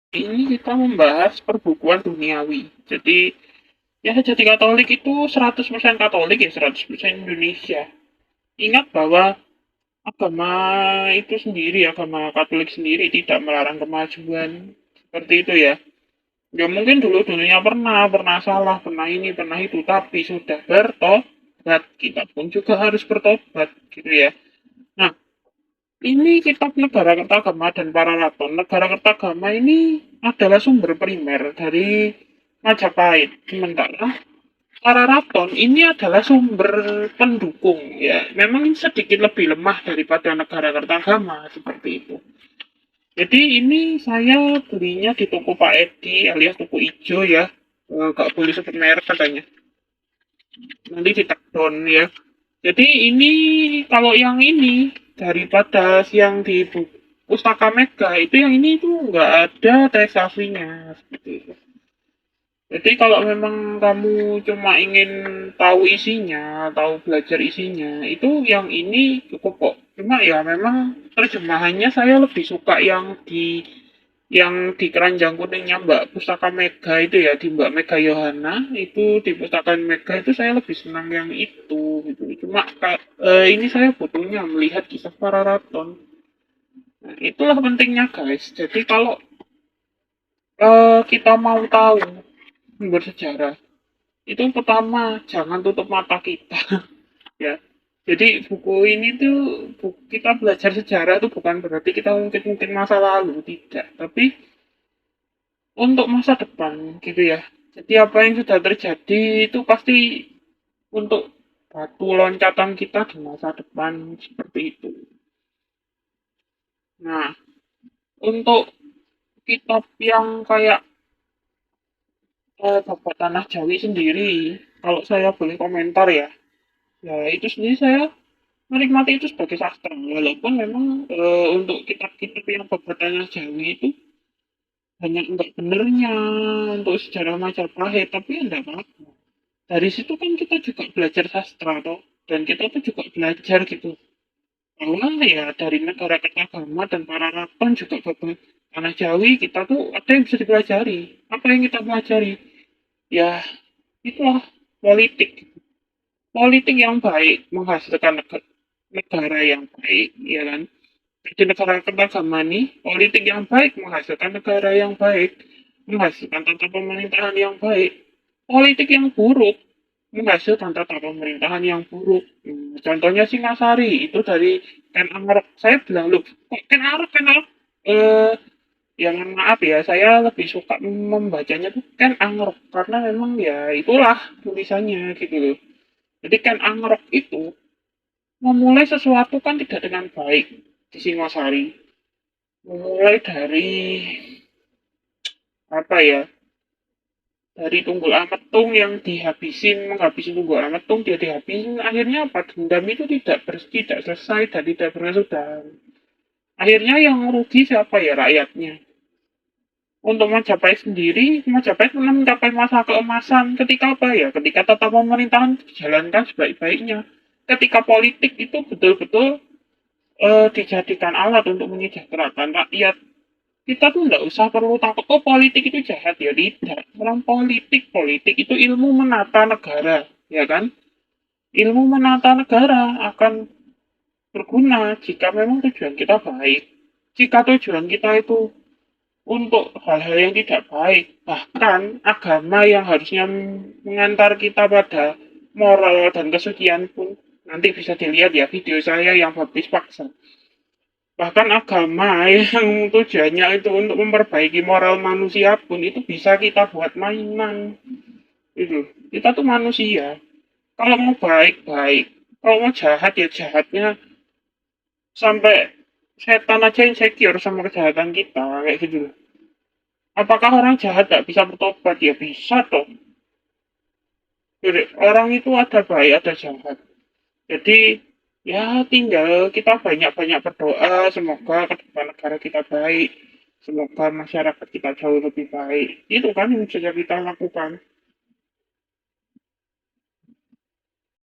Ini kita membahas perbukuan duniawi. Jadi, ya jadi Katolik itu 100% Katolik ya 100% Indonesia. Ingat bahwa agama itu sendiri, agama Katolik sendiri tidak melarang kemajuan. Seperti itu ya. Ya mungkin dulu-dulunya pernah salah, pernah ini, pernah itu, tapi sudah bertobat. Kita pun juga harus bertobat, gitu ya. Nah, ini kitab Negara Kertagama dan Pararaton. Negara Kertagama ini adalah sumber primer dari Majapahit. Sementara Pararaton ini adalah sumber pendukung ya. Memang sedikit lebih lemah daripada Negara Kertagama seperti itu. Jadi ini saya belinya di toko Pak Edi alias toko ijo ya. Gak boleh sebut merek katanya. Nanti di down ya. Jadi ini kalau yang ini daripada yang di Pustaka Mega itu yang ini tuh nggak ada teks aslinya seperti itu. Jadi kalau memang kamu cuma ingin tahu isinya, tahu belajar isinya, itu yang ini cukup kok. Cuma ya memang terjemahannya saya lebih suka yang di keranjang kuningnya Mbak Pustaka Mega itu ya, di Mbak Mega Yohana itu di Pustaka Mega itu saya lebih senang yang itu gitu. Cuma ini saya butuhnya melihat kisah para raton. Nah, itulah pentingnya guys. Jadi kalau kita mau tahu bersejarah itu pertama jangan tutup mata kita ya. Jadi buku ini tuh kita belajar sejarah itu bukan berarti kita mungkin masa lalu tidak, tapi untuk masa depan gitu ya. Jadi apa yang sudah terjadi itu pasti untuk batu loncatan kita di masa depan seperti itu. Nah, untuk kitab yang kayak Bapak Tanah Jawi sendiri, kalau saya boleh komentar ya, ya itu sendiri saya menikmati itu sebagai sastra. Walaupun memang untuk kitab-kitab yang Bapak Tanah Jawi itu banyak enggak benernya untuk sejarah Majapahit, tapi ya enggak apa-apa. Dari situ kan kita juga belajar sastra toh, dan kita tuh juga belajar gitu. Karena ya dari negara kertagama dan para raton juga Bapak Tanah Jawi kita tuh ada yang bisa dipelajari. Apa yang kita pelajari? Ya itulah politik. Politik yang baik menghasilkan negara yang baik, ya kan? Di negara kertagama nih, politik yang baik menghasilkan negara yang baik, menghasilkan tata pemerintahan yang baik. Politik yang buruk menghasilkan tata pemerintahan yang buruk. Contohnya Singasari itu dari Ken Arok. Saya bilang, loh, kok Ken Arok, Ken Arok? Eh, ya maaf ya, saya lebih suka membacanya tuh Ken Arok karena memang ya itulah tulisannya gitu loh. Jadi Ken Arok itu memulai sesuatu kan tidak dengan baik di Singosari. Memulai dari apa ya? Dari Tunggul Ametung yang menghabisi Tunggul Ametung, dia dihabisin. Akhirnya apa? Dendam itu tidak selesai dan tidak pernah sudah. Akhirnya yang rugi siapa ya? Rakyatnya. Untuk Majapahit sendiri, Majapahit pernah mencapai masa keemasan ketika apa ya? Ketika tata pemerintahan dijalankan sebaik-baiknya. Ketika politik itu betul-betul dijadikan alat untuk menyejahterakan rakyat. Kita tuh nggak usah perlu takut, oh politik itu jahat ya, tidak. Orang politik itu ilmu menata negara, ya kan? Ilmu menata negara akan berguna jika memang tujuan kita baik. Jika tujuan kita itu untuk hal-hal yang tidak baik, bahkan agama yang harusnya mengantar kita pada moral dan kesucian pun, nanti bisa dilihat ya video saya yang baptis paksa. Bahkan agama yang tujuannya itu untuk memperbaiki moral manusia pun itu bisa kita buat mainan. Itu. Kita tuh manusia. Kalau mau baik, baik. Kalau mau jahat, ya jahatnya sampai setan aja insecure sama kejahatan kita. Kayak gitu. Apakah orang jahat gak bisa bertobat? Ya bisa toh. Jadi, orang itu ada baik, ada jahat. Jadi ya tinggal kita banyak-banyak berdoa semoga ke depan negara kita baik, semoga masyarakat kita jauh lebih baik. Itu kan yang bisa kita lakukan.